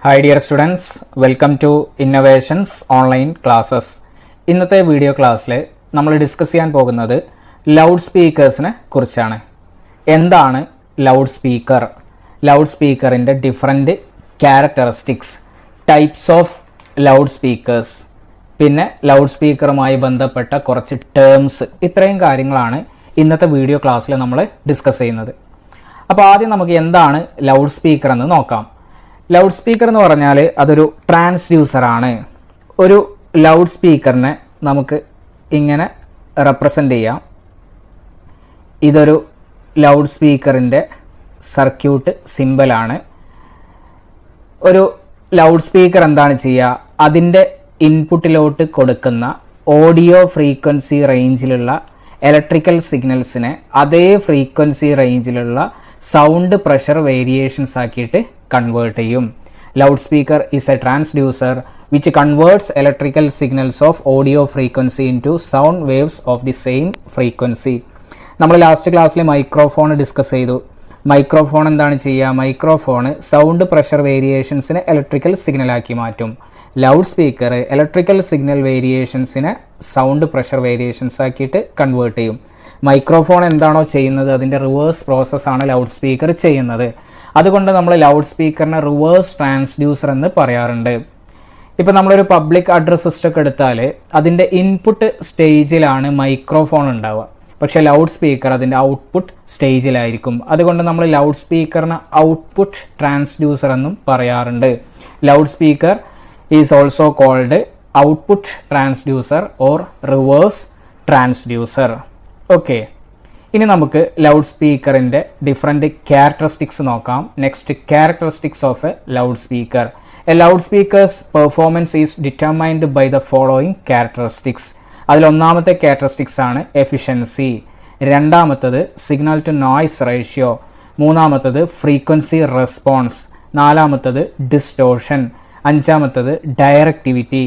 Hi dear students, welcome to Innovations Online Classes. ഇന്നത്തെ video ക്ലാസ്സിൽ നമ്മൾ ഡിസ്കസ് ചെയ്യാൻ പോകുന്നത് ലൗഡ് സ്പീക്കേഴ്സിനെ കുറിച്ചാണ്. എന്താണ് ലൗഡ് സ്പീക്കർ? ലൗഡ് സ്പീക്കറിൻ്റെ different characteristics, types of loud speakers, പിന്നെ ലൗഡ് സ്പീക്കറുമായി ബന്ധപ്പെട്ട കുറച്ച് ടേംസ്, ഇത്രയും കാര്യങ്ങളാണ് ഇന്നത്തെ വീഡിയോ ക്ലാസ്സിൽ നമ്മൾ ഡിസ്കസ് ചെയ്യുന്നത്. അപ്പോൾ ആദ്യം നമുക്ക് എന്താണ് ലൗഡ് സ്പീക്കർ എന്ന് നോക്കാം. ലൗഡ് സ്പീക്കർ എന്ന് പറഞ്ഞാൽ അതൊരു ട്രാൻസ്ഡ്യൂസറാണ്. ഒരു ലൗഡ് സ്പീക്കറിനെ നമുക്ക് ഇങ്ങനെ റെപ്രസെൻ്റ് ചെയ്യാം. ഇതൊരു ലൗഡ് സ്പീക്കറിൻ്റെ സർക്യൂട്ട് സിമ്പലാണ്. ഒരു ലൗഡ് സ്പീക്കർ എന്താണ് ചെയ്യുക? അതിൻ്റെ ഇൻപുട്ടിലോട്ട് കൊടുക്കുന്ന ഓഡിയോ ഫ്രീക്വൻസി റേഞ്ചിലുള്ള ഇലക്ട്രിക്കൽ സിഗ്നൽസിനെ അതേ ഫ്രീക്വൻസി റേഞ്ചിലുള്ള സൗണ്ട് പ്രഷർ വേരിയേഷൻസ് ആക്കിയിട്ട് കൺവേർട്ട് ചെയ്യും. Loud speaker is a transducer which converts electrical signals of audio frequency into sound waves of the same frequency. നമ്മൾ ലാസ്റ്റ് ക്ലാസ്സിൽ മൈക്രോഫോൺ ഡിസ്കസ് ചെയ്തു. Microphone എന്താണ് ചെയ്യുക? മൈക്രോഫോൺ സൗണ്ട് പ്രഷർ വേരിയേഷൻസിനെ electrical സിഗ്നലാക്കി മാറ്റും. ലൗഡ് സ്പീക്കർ ഇലക്ട്രിക്കൽ സിഗ്നൽ വേരിയേഷൻസിനെ sound pressure variations ആക്കിയിട്ട് കൺവേർട്ട് ചെയ്യും. മൈക്രോഫോൺ എന്താണോ ചെയ്യുന്നത് അതിൻ്റെ റിവേഴ്സ് പ്രോസസ്സാണ് ലൗഡ് സ്പീക്കർ ചെയ്യുന്നത്. അതുകൊണ്ട് നമ്മൾ ലൗഡ് സ്പീക്കറിനെ റിവേഴ്സ് ട്രാൻസ്ഡ്യൂസർ എന്ന് പറയാറുണ്ട്. ഇപ്പോൾ നമ്മളൊരു പബ്ലിക് അഡ്രസ് സിസ്റ്റം ഒക്കെ എടുത്താൽ അതിൻ്റെ ഇൻപുട്ട് സ്റ്റേജിലാണ് മൈക്രോഫോൺ ഉണ്ടാവുക. പക്ഷേ ലൗഡ് സ്പീക്കർ അതിൻ്റെ ഔട്ട്പുട്ട് സ്റ്റേജിലായിരിക്കും. അതുകൊണ്ട് നമ്മൾ ലൗഡ് സ്പീക്കറിന് ഔട്ട്പുട്ട് ട്രാൻസ്ഡ്യൂസർ എന്നും പറയാറുണ്ട്. Loud speaker is also called output transducer or reverse transducer. Okay, ഇനി നമുക്ക് ലൗഡ് സ്പീക്കറിൻ്റെ ഡിഫറെൻറ്റ് ക്യാരക്ടറിസ്റ്റിക്സ് നോക്കാം. Next, characteristics of a loud speaker. A loud speaker's performance is determined by the following characteristics. അതിലൊന്നാമത്തെ characteristics ആണ് efficiency. രണ്ടാമത്തത് signal to noise ratio. മൂന്നാമത്തത് frequency response. നാലാമത്തത് distortion. അഞ്ചാമത്തത് ഡയറക്റ്റിവിറ്റി.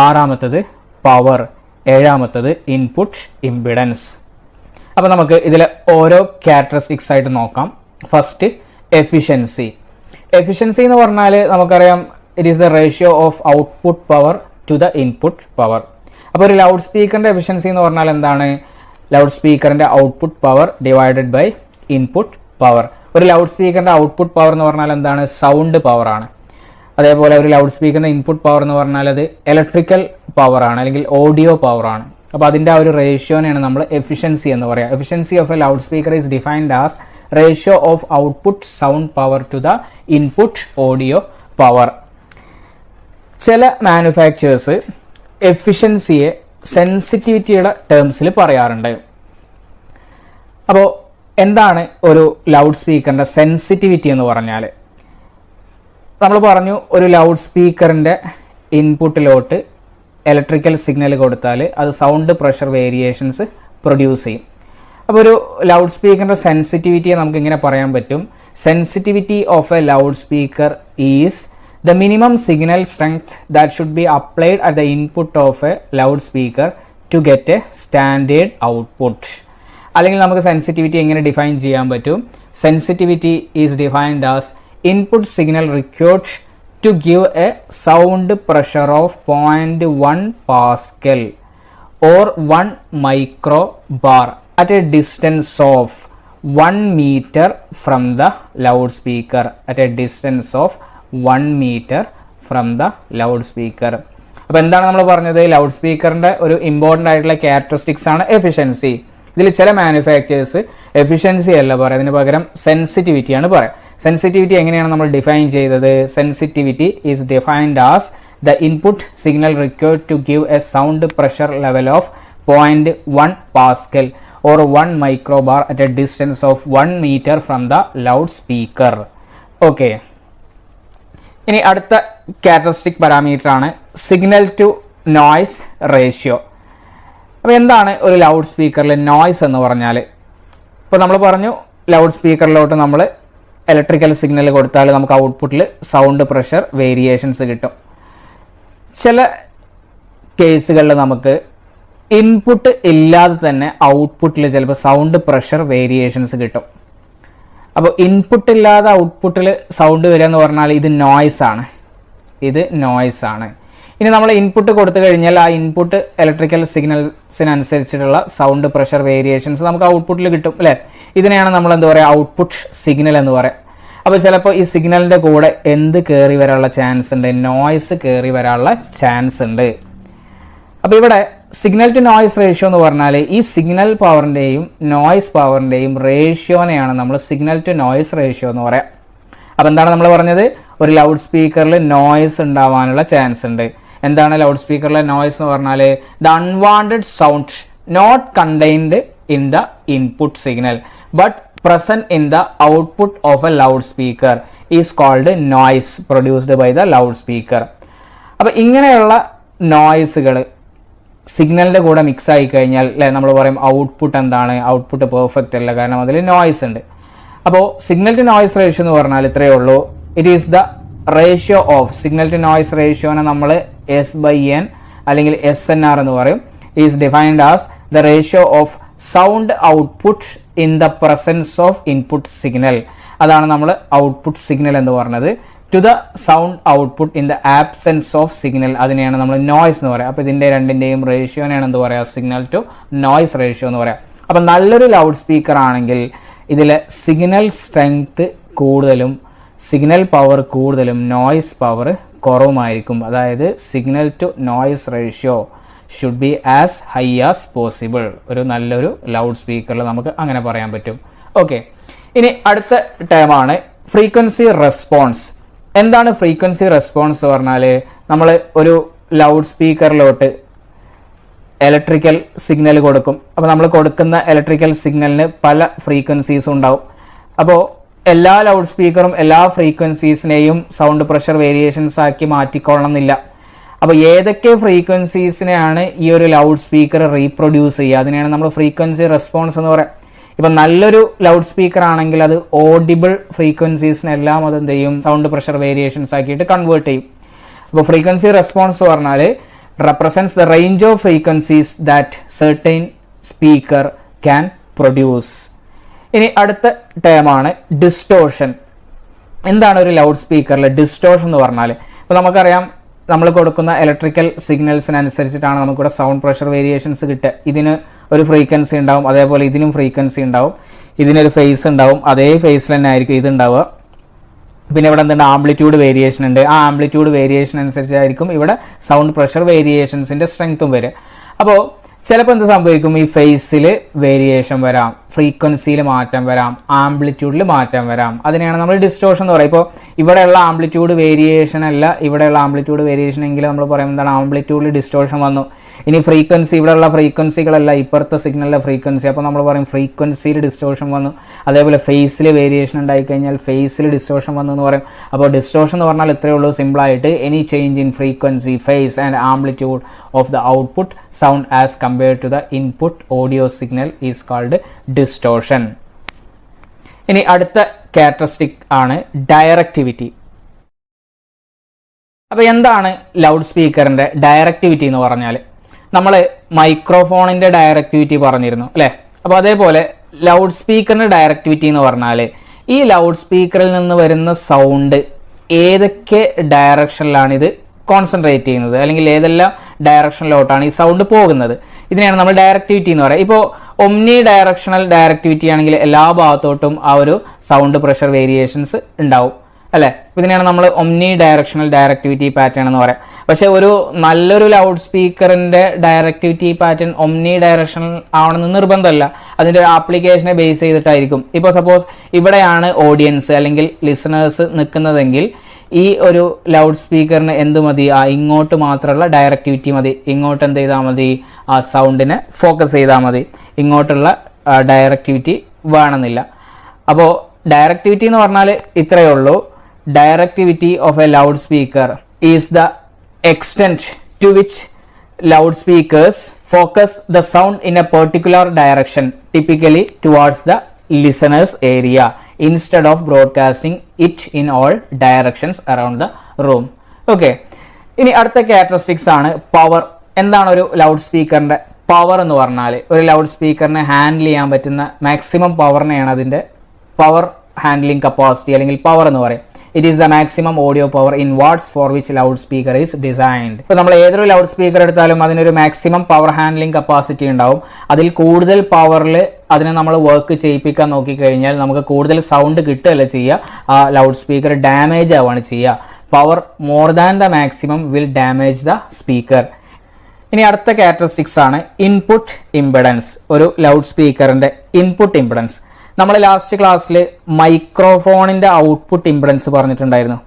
ആറാമത്തത് പവർ. ഏഴാമത്തത് input impedance. അപ്പോൾ നമുക്ക് ഇതിലെ ഓരോ ക്യാരക്ടറിസ്റ്റിക്സ് ആയിട്ട് നോക്കാം. First, efficiency. എഫിഷ്യൻസി എന്ന് പറഞ്ഞാൽ നമുക്കറിയാം it is the ratio of output power to the input power. അപ്പോൾ ഒരു ലൗഡ് സ്പീക്കറിൻ്റെ എഫിഷ്യൻസി എന്ന് പറഞ്ഞാൽ എന്താണ്? ലൗഡ് സ്പീക്കറിൻ്റെ output power divided by input power. ഒരു ലൗഡ് സ്പീക്കറിൻ്റെ ഔട്ട്പുട്ട് പവർ എന്ന് പറഞ്ഞാൽ എന്താണ്? സൗണ്ട് പവറാണ്. അതേപോലെ ഒരു ലൗഡ് സ്പീക്കറിൻ്റെ ഇൻപുട്ട് പവർ എന്ന് പറഞ്ഞാൽ അത് ഇലക്ട്രിക്കൽ പവറാണ് അല്ലെങ്കിൽ ഓഡിയോ പവറാണ്. അപ്പോൾ അതിൻ്റെ ആ ഒരു റേഷ്യോനെയാണ് നമ്മൾ എഫിഷ്യൻസി എന്ന് പറയുക. Efficiency of a loud speaker is defined as ratio of output sound power to the input audio power. ചില മാനുഫാക്ചേഴ്സ് എഫിഷ്യൻസിയെ സെൻസിറ്റിവിറ്റിയുടെ ടേംസിൽ പറയാറുണ്ട്. അപ്പോൾ എന്താണ് ഒരു ലൗഡ് സ്പീക്കറിൻ്റെ സെൻസിറ്റിവിറ്റി എന്ന് പറഞ്ഞാൽ? നമ്മൾ പറഞ്ഞു ഒരു ലൗഡ് സ്പീക്കറിൻ്റെ ഇൻപുട്ടിലോട്ട് ഇലക്ട്രിക്കൽ സിഗ്നൽ കൊടുത്താൽ അത് സൗണ്ട് പ്രഷർ വേരിയേഷൻസ് പ്രൊഡ്യൂസ് ചെയ്യും. അപ്പോൾ ഒരു ലൗഡ് സ്പീക്കറിൻ്റെ സെൻസിറ്റിവിറ്റിയെ നമുക്ക് ഇങ്ങനെ പറയാൻ പറ്റും. Sensitivity of a loud speaker is the minimum signal strength that should be applied at the input of a loud speaker to get a standard output. അല്ലെങ്കിൽ നമുക്ക് sensitivity എങ്ങനെ ഡിഫൈൻ ചെയ്യാൻ പറ്റും? Sensitivity is defined as input signal required to give a sound pressure of 0.1 Pascal or 1 microbar at a distance of 1 meter from the loudspeaker. At a distance of 1 meter from the loudspeaker. അപ്പോൾ എന്താണ് നമ്മൾ പറഞ്ഞത്? Loud സ്പീക്കറിൻ്റെ ഒരു important ആയിട്ടുള്ള characteristics ആണ് efficiency. ഇതിൽ ചില manufacturers efficiency അല്ല പറയുക, അതിന് പകരം സെൻസിറ്റിവിറ്റിയാണ് പറയുക. സെൻസിറ്റിവിറ്റി എങ്ങനെയാണ് നമ്മൾ ഡിഫൈൻ ചെയ്തത്? Sensitivity is defined as the input signal required to give a sound pressure level of 0.1 pascal or 1 microbar at a distance of 1 metre from the loud speaker. Okay, ഇനി അടുത്ത ക്യാരക്ടറിസ്റ്റിക് പാരാമീറ്റർ ആണ് signal to noise ratio. അപ്പോൾ എന്താണ് ഒരു loud സ്പീക്കറിൽ noise എന്ന് പറഞ്ഞാൽ? ഇപ്പോൾ നമ്മൾ പറഞ്ഞു ലൗഡ് സ്പീക്കറിലോട്ട് നമ്മൾ ഇലക്ട്രിക്കൽ സിഗ്നൽ കൊടുത്താൽ നമുക്ക് ഔട്ട്പുട്ടിൽ സൗണ്ട് പ്രഷർ വേരിയേഷൻസ് കിട്ടും. ചില കേസുകളിൽ നമുക്ക് ഇൻപുട്ട് ഇല്ലാതെ തന്നെ ഔട്ട്പുട്ടിൽ ചിലപ്പോൾ സൗണ്ട് പ്രഷർ വേരിയേഷൻസ് കിട്ടും. അപ്പോൾ ഇൻപുട്ട് ഇല്ലാതെ ഔട്ട്പുട്ടിൽ സൗണ്ട് വരിക എന്ന് പറഞ്ഞാൽ ഇത് നോയ്സ് ആണ്. ഇത് നോയ്സ് ആണ്. ഇനി നമ്മൾ ഇൻപുട്ട് കൊടുത്തു കഴിഞ്ഞാൽ ആ ഇൻപുട്ട് ഇലക്ട്രിക്കൽ സിഗ്നൽസിനനുസരിച്ചിട്ടുള്ള സൗണ്ട് പ്രഷർ വേരിയേഷൻസ് നമുക്ക് ഔട്ട്പുട്ടിൽ കിട്ടും അല്ലേ. ഇതിനെയാണ് നമ്മൾ എന്താ പറയുക ഔട്ട്പുട്ട് സിഗ്നൽ എന്ന് പറയാം. അപ്പോൾ ചിലപ്പോൾ ഈ സിഗ്നലിൻ്റെ കൂടെ എന്ത് കയറി വരാനുള്ള ചാൻസ് ഉണ്ട്? നോയ്സ് കയറി വരാനുള്ള ചാൻസ് ഉണ്ട്. അപ്പോൾ ഇവിടെ സിഗ്നൽ ടു നോയ്സ് റേഷ്യോ എന്ന് പറഞ്ഞാൽ ഈ സിഗ്നൽ പവറിൻ്റെയും നോയ്സ് പവറിൻ്റെയും റേഷ്യോനെയാണ് നമ്മൾ സിഗ്നൽ ടു നോയ്സ് റേഷ്യോ എന്ന് പറയാം. അപ്പോൾ എന്താണ് നമ്മൾ പറഞ്ഞത്? ഒരു ലൗഡ് സ്പീക്കറിൽ നോയ്സ് ഉണ്ടാവാനുള്ള ചാൻസ് ഉണ്ട്. എന്താണ് ലൗഡ് സ്പീക്കറിലെ നോയ്സ് എന്ന് പറഞ്ഞാൽ? The unwanted sound not contained in the input signal but present in the output of a loudspeaker is called noise produced by the loudspeaker. അപ്പോൾ ഇങ്ങനെയുള്ള നോയ്സുകൾ സിഗ്നലിൻ്റെ കൂടെ മിക്സ് ആയി കഴിഞ്ഞാൽ അല്ലേ നമ്മൾ പറയും ഔട്ട്പുട്ട് എന്താണ്? ഔട്ട്പുട്ട് പെർഫെക്റ്റ് അല്ല, കാരണം അതിൽ നോയ്സ് ഉണ്ട്. അപ്പോൾ സിഗ്നൽ ടു നോയ്സ് റേഷ്യോ എന്ന് പറഞ്ഞാൽ ഇത്രയേ ഉള്ളൂ. It is the ratio of signal to noise റേഷ്യോനെ നമ്മൾ S/N അല്ലെങ്കിൽ SNR എന്ന് പറയും. Is defined as the ratio of sound output in the presence of input signal. അതാണ് നമ്മൾ ഔട്ട്പുട്ട് സിഗ്നൽ എന്ന് പറഞ്ഞത്. To the sound output in the absence of signal, അതിനെയാണ് നമ്മൾ നോയ്സ് എന്ന് പറയുക. അപ്പോൾ ഇതിൻ്റെ രണ്ടിൻ്റെയും റേഷ്യോനെയാണ് എന്ത് പറയുക? സിഗ്നൽ ടു നോയ്സ് റേഷ്യോ എന്ന് പറയാം. അപ്പം നല്ലൊരു ലൗഡ് സ്പീക്കർ ആണെങ്കിൽ ഇതിൽ സിഗ്നൽ സ്ട്രെങ്ത് കൂടുതലും സിഗ്നൽ പവർ കൂടുതലും നോയ്സ് പവർ കുറവുമായിരിക്കും. അതായത് signal to noise ratio should be as high as possible. ഒരു നല്ലൊരു ലൗഡ് സ്പീക്കറിൽ നമുക്ക് അങ്ങനെ പറയാൻ പറ്റും. ഓക്കെ, ഇനി അടുത്ത ടേമാണ് ഫ്രീക്വൻസി റെസ്പോൺസ്. എന്താണ് ഫ്രീക്വൻസി റെസ്പോൺസ് എന്ന് പറഞ്ഞാൽ? നമ്മൾ ഒരു ലൗഡ് സ്പീക്കറിലോട്ട് ഇലക്ട്രിക്കൽ സിഗ്നൽ കൊടുക്കും. അപ്പോൾ നമ്മൾ കൊടുക്കുന്ന ഇലക്ട്രിക്കൽ സിഗ്നലിന് പല ഫ്രീക്വൻസീസും ഉണ്ടാവും. അപ്പോൾ എല്ലാ ലൗഡ് സ്പീക്കറും എല്ലാ ഫ്രീക്വൻസീസിനെയും സൗണ്ട് പ്രഷർ വേരിയേഷൻസ് ആക്കി മാറ്റിക്കൊള്ളണം എന്നില്ല. അപ്പോൾ ഏതൊക്കെ ഫ്രീക്വൻസീസിനെയാണ് ഈ ഒരു ലൗഡ് സ്പീക്കർ റീപ്രൊഡ്യൂസ് ചെയ്യുക, അതിനെയാണ് നമ്മൾ ഫ്രീക്വൻസി റെസ്പോൺസ് എന്ന് പറയാം. ഇപ്പം നല്ലൊരു ലൗഡ് സ്പീക്കർ ആണെങ്കിൽ അത് ഓഡിബിൾ ഫ്രീക്വൻസീസിനെല്ലാം അത് എന്ത് ചെയ്യും? സൗണ്ട് പ്രഷർ വേരിയേഷൻസ് ആക്കിയിട്ട് കൺവേർട്ട് ചെയ്യും. അപ്പോൾ ഫ്രീക്വൻസി റെസ്പോൺസ് എന്ന് പറഞ്ഞാൽ represents the range of frequencies that certain speaker can produce. ഇനി അടുത്ത ടേമാണ് ഡിസ്റ്റോർഷൻ. എന്താണ് ഒരു ലൗഡ് സ്പീക്കറിൽ ഡിസ്റ്റോർഷൻ എന്ന് പറഞ്ഞാൽ? ഇപ്പോൾ നമുക്കറിയാം നമ്മൾ കൊടുക്കുന്ന ഇലക്ട്രിക്കൽ സിഗ്നൽസിനനുസരിച്ചിട്ടാണ് നമുക്കിവിടെ സൗണ്ട് പ്രഷർ വേരിയേഷൻസ് കിട്ടുക. ഇതിന് ഒരു ഫ്രീക്വൻസി ഉണ്ടാവും, അതേപോലെ ഇതിനും ഫ്രീക്വൻസി ഉണ്ടാവും, ഇതിനൊരു ഫേസ് ഉണ്ടാവും, അതേ ഫേസിൽ തന്നെ ആയിരിക്കും ഇതുണ്ടാവുക. പിന്നെ ഇവിടെ എന്തുണ്ട്? ആംപ്ലിറ്റ്യൂഡ് വേരിയേഷൻ ഉണ്ട്. ആ ആംപ്ലിറ്റ്യൂഡ് വേരിയേഷൻ അനുസരിച്ചായിരിക്കും ഇവിടെ സൗണ്ട് പ്രഷർ വേരിയേഷൻസിൻ്റെ സ്ട്രെങ്ത്തും വരിക. അപ്പോൾ ചിലപ്പോൾ എന്ത് സംഭവിക്കും? ഈ ഫേസിൽ വേരിയേഷൻ വരാം, ഫ്രീക്വൻസിയിൽ മാറ്റം വരാം, ആംപ്ലിറ്റ്യൂഡിൽ മാറ്റം വരാം. അതിനെയാണ് നമ്മൾ ഡിസ്റ്റോർഷൻ എന്ന് പറയുക. ഇപ്പോൾ ഇവിടെയുള്ള ആംപ്ലിറ്റ്യൂഡ് വേരിയേഷൻ അല്ല ഇവിടെയുള്ള ആംപ്ലിറ്റ്യൂഡ് വേരിയേഷൻ എങ്കിൽ നമ്മൾ പറയും എന്താണ്? ആംപ്ലിറ്റ്യൂഡിൽ ഡിസ്റ്റോർഷൻ വന്നു. ഇനി ഫ്രീക്വൻസി ഇവിടെയുള്ള ഫ്രീക്വൻസികളല്ല ഇപ്പുറത്തെ സിഗ്നലിലെ ഫ്രീക്വൻസി, അപ്പോൾ നമ്മൾ പറയും ഫ്രീക്വൻസിയിൽ ഡിസ്റ്റോർഷൻ വന്നു. അതേപോലെ ഫേസിൽ വേരിയേഷൻ ഉണ്ടായിക്കഴിഞ്ഞാൽ ഫേസിൽ ഡിസ്റ്റോർഷൻ വന്നു എന്ന് പറയും. അപ്പോൾ ഡിസ്റ്റോർഷൻ എന്ന് പറഞ്ഞാൽ ഇത്രയേ ഉള്ളൂ സിമ്പിളായിട്ട്. Any change in frequency, phase and amplitude of the output sound as compared to the input audio signal is called distortion. ഇനി അടുത്ത ക്യാരക്ടറിസ്റ്റിക് ആണ് ഡയറക്റ്റിവിറ്റി. അപ്പോൾ എന്താണ് ലൗഡ് സ്പീക്കറിൻ്റെ ഡയറക്റ്റിവിറ്റി എന്ന് പറഞ്ഞാൽ? നമ്മൾ മൈക്രോഫോണിൻ്റെ ഡയറക്റ്റിവിറ്റി പറഞ്ഞിരുന്നു അല്ലേ? അപ്പോൾ അതേപോലെ ലൗഡ് സ്പീക്കറിൻ്റെ ഡയറക്റ്റിവിറ്റി എന്ന് പറഞ്ഞാൽ ഈ ലൗഡ് സ്പീക്കറിൽ നിന്ന് വരുന്ന സൗണ്ട് ഏതൊക്കെ ഡയറക്ഷനിലാണ് ഇത് കോൺസെൻട്രേറ്റ് ചെയ്യുന്നത്, അല്ലെങ്കിൽ ഏതെല്ലാം ഡയറക്ഷനിലോട്ടാണ് ഈ സൗണ്ട് പോകുന്നത്, ഇതിനെയാണ് നമ്മൾ ഡയറക്റ്റിവിറ്റി എന്ന് പറയുക. ഇപ്പോൾ ഒമ്നി ഡയറക്ഷണൽ ഡയറക്റ്റിവിറ്റി ആണെങ്കിൽ എല്ലാ ഭാഗത്തോട്ടും ആ ഒരു സൗണ്ട് പ്രഷർ വേരിയേഷൻസ് ഉണ്ടാവും അല്ലേ? ഇതിനെയാണ് നമ്മൾ ഒമ്നി ഡയറക്ഷണൽ ഡയറക്റ്റിവിറ്റി പാറ്റേൺ എന്ന് പറയാം. പക്ഷേ ഒരു നല്ലൊരു ലൗഡ് സ്പീക്കറിൻ്റെ ഡയറക്റ്റിവിറ്റി പാറ്റേൺ ഒമ്നി ഡയറക്ഷണൽ ആവണമെന്ന് നിർബന്ധമല്ല. അതിൻ്റെ ഒരു ആപ്ലിക്കേഷനെ ബേസ് ചെയ്തിട്ടായിരിക്കും. ഇപ്പോൾ സപ്പോസ് ഇവിടെയാണ് ഓഡിയൻസ് അല്ലെങ്കിൽ ലിസണേഴ്സ് നിൽക്കുന്നതെങ്കിൽ ഈ ഒരു ലൗഡ് സ്പീക്കറിന് എന്ത് മതി? ഇങ്ങോട്ട് മാത്രമുള്ള ഡയറക്റ്റിവിറ്റി മതി. ഇങ്ങോട്ട് എന്ത് ചെയ്താൽ മതി? ആ സൗണ്ടിനെ ഫോക്കസ് ചെയ്താൽ മതി. ഇങ്ങോട്ടുള്ള ഡയറക്റ്റിവിറ്റി വേണമെന്നില്ല. അപ്പോൾ ഡയറക്റ്റിവിറ്റി എന്ന് പറഞ്ഞാൽ ഇത്രയേ ഉള്ളൂ. Directivity of a loudspeaker is the extent to which loudspeakers focus the sound in a particular direction, typically towards the listener's area, instead of broadcasting it in all directions around the room. Okay. ഇനി അടുത്ത characteristics ആണ് power. എന്താണ് ഒരു loud സ്പീക്കറിൻ്റെ power എന്ന് പറഞ്ഞാൽ? ഒരു loud സ്പീക്കറിനെ handle ചെയ്യാൻ പറ്റുന്ന മാക്സിമം പവറിനെയാണ് അതിൻ്റെ പവർ ഹാൻഡ്ലിംഗ് കപ്പാസിറ്റി അല്ലെങ്കിൽ പവർ എന്ന് പറയും. It is the maximum audio power in watts for which loudspeaker is designed. ഇപ്പോൾ നമ്മൾ ഏതൊരു ലൗഡ് സ്പീക്കർ എടുത്താലും അതിനൊരു മാക്സിമം പവർ ഹാൻഡ്ലിംഗ് കപ്പാസിറ്റി ഉണ്ടാവും. അതിൽ കൂടുതൽ പവറിൽ അതിനെ നമ്മൾ വർക്ക് ചെയ്യിപ്പിക്കാൻ നോക്കിക്കഴിഞ്ഞാൽ നമുക്ക് കൂടുതൽ സൗണ്ട് കിട്ടുകയല്ല ചെയ്യുക, ആ ലൗഡ് സ്പീക്കർ ഡാമേജ് ആവുകയാണ് ചെയ്യുക. Power more than the maximum will damage the speaker. ഇനി അടുത്ത ക്യാരക്ടറിസ്റ്റിക്സ് ആണ് ഇൻപുട്ട് ഇംപെഡൻസ്. ഒരു ലൗഡ് സ്പീക്കറിൻ്റെ ഇൻപുട്ട് ഇംപെഡൻസ്. നമ്മൾ ലാസ്റ്റ് ക്ലാസ്സിൽ മൈക്രോഫോണിൻ്റെ ഔട്ട്പുട്ട് ഇംപെഡൻസ് പറഞ്ഞിട്ടുണ്ടായിരുന്നു.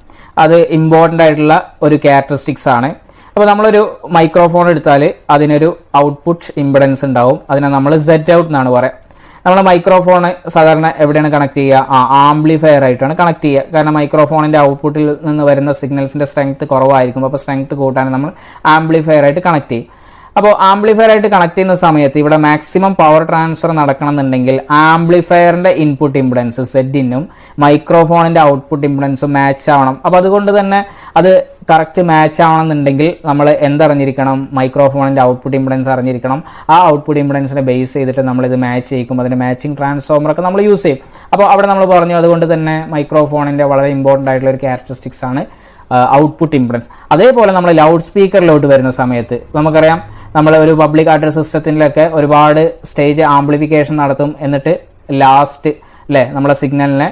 അത് ഇമ്പോർട്ടൻ്റ് ആയിട്ടുള്ള ഒരു ക്യാരക്ടറിസ്റ്റിക്സ് ആണ്. അപ്പോൾ നമ്മളൊരു മൈക്രോഫോൺ എടുത്താൽ അതിനൊരു ഔട്ട്പുട്ട് ഇംപെഡൻസ് ഉണ്ടാവും. അതിനെ നമ്മൾ സെറ്റ് ഔട്ട് എന്നാണ് പറയുക. നമ്മൾ മൈക്രോഫോൺ സാധാരണ എവിടെയാണ് കണക്ട് ചെയ്യുക? ആംപ്ലിഫയർ ആയിട്ടാണ് കണക്ട് ചെയ്യുക. കാരണം മൈക്രോഫോണിൻ്റെ ഔട്ട്പുട്ടിൽ നിന്ന് വരുന്ന സിഗ്നൽസിൻ്റെ സ്ട്രെങ്ത് കുറവായിരിക്കും. അപ്പോൾ സ്ട്രെങ്ത് കൂട്ടാൻ നമ്മൾ ആംപ്ലിഫയർ ആയിട്ട് കണക്ട് ചെയ്യും. അപ്പോൾ ആംപ്ലിഫയർ ആയിട്ട് കണക്ട് ചെയ്യുന്ന സമയത്ത് ഇവിടെ മാക്സിമം പവർ ട്രാൻസ്ഫർ നടക്കണമെന്നുണ്ടെങ്കിൽ ആംപ്ലിഫയറിൻ്റെ ഇൻപുട്ട് ഇംപെഡൻസ് സെഡിനും മൈക്രോഫോണിൻ്റെ ഔട്ട്പുട്ട് ഇംപെഡൻസും മാച്ച് ആവണം. അപ്പോൾ അതുകൊണ്ട് തന്നെ അത് കറക്റ്റ് മാച്ച് ആവണമെന്നുണ്ടെങ്കിൽ നമ്മൾ എന്തറിഞ്ഞിരിക്കണം? മൈക്രോഫോണിൻ്റെ ഔട്ട്പുട്ട് ഇംപെഡൻസ് അറിഞ്ഞിരിക്കണം. ആ ഔട്ട്പുട്ട് ഇംപെഡൻസിനെ ബേസ് ചെയ്തിട്ട് നമ്മളിത് മാച്ച് ചെയ്യിക്കും. അതിൻ്റെ മാച്ചിങ് ട്രാൻസ്ഫോമറൊക്കെ നമ്മൾ യൂസ് ചെയ്യും. അപ്പോൾ അവിടെ നമ്മൾ പറഞ്ഞു, അതുകൊണ്ട് തന്നെ മൈക്രോഫോണിൻ്റെ വളരെ ഇമ്പോർട്ടൻ്റ് ആയിട്ടുള്ള ഒരു ക്യാരക്ടറിസ്റ്റിക്സ് ആണ് ഔട്ട്പുട്ട് ഇംപെഡൻസ്. അതേപോലെ നമ്മൾ ലൗഡ് സ്പീക്കറിലോട്ട് വരുന്ന സമയത്ത് നമുക്കറിയാം, നമ്മൾ ഒരു പബ്ലിക് അഡ്രസ് സിസ്റ്റത്തിലൊക്കെ ഒരുപാട് സ്റ്റേജ് ആംപ്ലിഫിക്കേഷൻ നടത്തും. എന്നിട്ട് ലാസ്റ്റ് അല്ലേ നമ്മളെ സിഗ്നലിനെ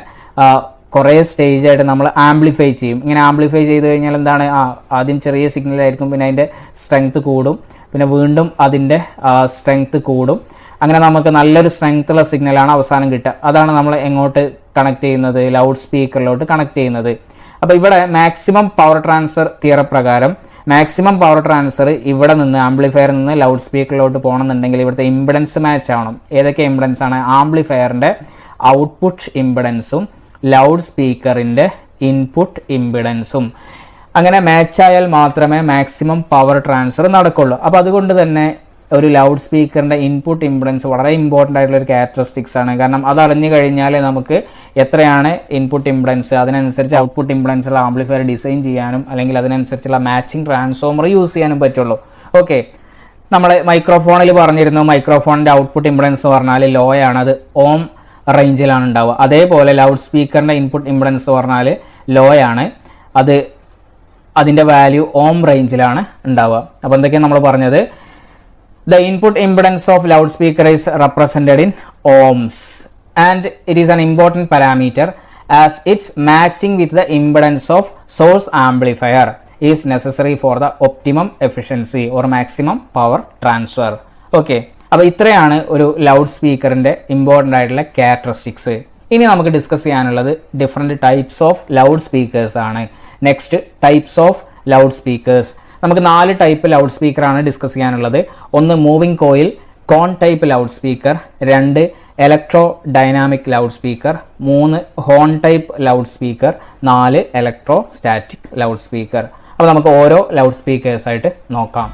കുറേ സ്റ്റേജായിട്ട് നമ്മൾ ആംപ്ലിഫൈ ചെയ്യും. ഇങ്ങനെ ആംപ്ലിഫൈ ചെയ്ത് കഴിഞ്ഞാൽ എന്താണ്? ആദ്യം ചെറിയ സിഗ്നലായിരിക്കും, പിന്നെ അതിൻ്റെ സ്ട്രെങ്ത് കൂടും, പിന്നെ വീണ്ടും അതിൻ്റെ സ്ട്രെങ്ത് കൂടും. അങ്ങനെ നമുക്ക് നല്ലൊരു സ്ട്രെങ്ത്തുള്ള സിഗ്നലാണ് അവസാനം കിട്ടുക. അതാണ് നമ്മൾ എങ്ങോട്ട് കണക്ട് ചെയ്യുന്നത്? ലൗഡ് സ്പീക്കറിലോട്ട് കണക്ട് ചെയ്യുന്നത്. അപ്പോൾ ഇവിടെ മാക്സിമം പവർ ട്രാൻസ്ഫർ തിയറി പ്രകാരം മാക്സിമം പവർ ട്രാൻസ്ഫർ ഇവിടെ നിന്ന് ആംപ്ലിഫയറിൽ നിന്ന് ലൗഡ് സ്പീക്കറിലോട്ട് പോകണമെന്നുണ്ടെങ്കിൽ ഇവിടുത്തെ ഇംപെഡൻസ് മാച്ച് ആവണം. ഏതൊക്കെ ഇംപെഡൻസ് ആണ്? ആംപ്ലിഫയറിൻ്റെ ഔട്ട്പുട്ട് ഇംപെഡൻസും ലൗഡ് സ്പീക്കറിൻ്റെ ഇൻപുട്ട് ഇംപെഡൻസും അങ്ങനെ മാച്ചായാൽ മാത്രമേ മാക്സിമം പവർ ട്രാൻസ്ഫർ നടക്കുള്ളൂ. അപ്പോൾ അതുകൊണ്ട് തന്നെ ഒരു ലൗഡ് സ്പീക്കറിൻ്റെ ഇൻപുട്ട് ഇംപെഡൻസ് വളരെ ഇമ്പോർട്ടൻ്റ് ആയിട്ടുള്ള ഒരു ക്യാരക്ടറിസ്റ്റിക്സ് ആണ്. കാരണം അത് അറിഞ്ഞു കഴിഞ്ഞാൽ നമുക്ക് എത്രയാണ് ഇൻപുട്ട് ഇംപെഡൻസ്, അതിനനുസരിച്ച് ഔട്ട്പുട്ട് ഇംപെഡൻസുള്ള ആംപ്ലിഫയർ ഡിസൈൻ ചെയ്യാനും അല്ലെങ്കിൽ അതിനനുസരിച്ചുള്ള മാച്ചിങ് ട്രാൻസ്ഫോമർ യൂസ് ചെയ്യാനും പറ്റുള്ളൂ. ഓക്കെ, നമ്മൾ മൈക്രോഫോണിൽ പറഞ്ഞിരുന്നു, മൈക്രോഫോണിൻ്റെ ഔട്ട്പുട്ട് ഇംപെഡൻസ് പറഞ്ഞാൽ ലോ ആണ്, അത് ഓം റേഞ്ചിലാണ് ഉണ്ടാവുക. അതേപോലെ ലൗഡ് സ്പീക്കറിൻ്റെ ഇൻപുട്ട് ഇംപെഡൻസ് പറഞ്ഞാൽ ലോ ആണ്, അത് അതിൻ്റെ വാല്യൂ ഓം റേഞ്ചിലാണ് ഉണ്ടാവുക. അപ്പോൾ എന്തൊക്കെയാണ് നമ്മൾ പറഞ്ഞത്? The input impedance of loudspeaker is represented in ohms and it is an important parameter as its matching with the impedance of source amplifier is necessary for the optimum efficiency or maximum power transfer. Okay, അപ്പോൾ ഇത്രയാണ് ഒരു loud സ്പീക്കറിൻ്റെ important ആയിട്ടുള്ള characteristics. ഇനി നമുക്ക് discuss ചെയ്യാനുള്ളത് different types of loud speakers ആണ്. Next, types of loud speakers. നമുക്ക് 4 ടൈപ്പ് ലൗഡ് സ്പീക്കറാണ് ഡിസ്കസ് ചെയ്യാനുള്ളത്. 1 moving coil cone type loud speaker, 2 electrodynamic loud speaker, 3 horn type loud speaker, 4 electrostatic loud speaker. അപ്പോൾ നമുക്ക് ഓരോ loud സ്പീക്കേഴ്സായിട്ട് നോക്കാം.